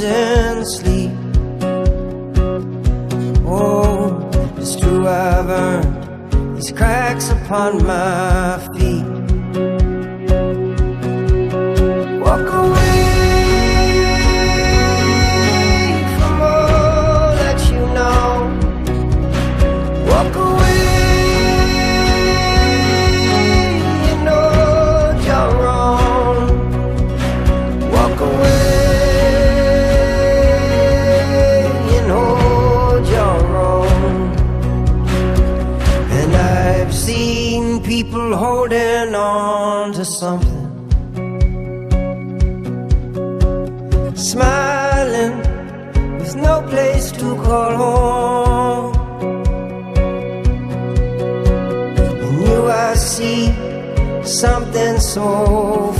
losing sleep. Oh, it's true, I've earned these cracks upon my feet. Walk away from all that you know. Walk away, you know you're wrong. Walk away and hold your own. And I've seen people holding on to something, smiling with no place to call home. In you I see something so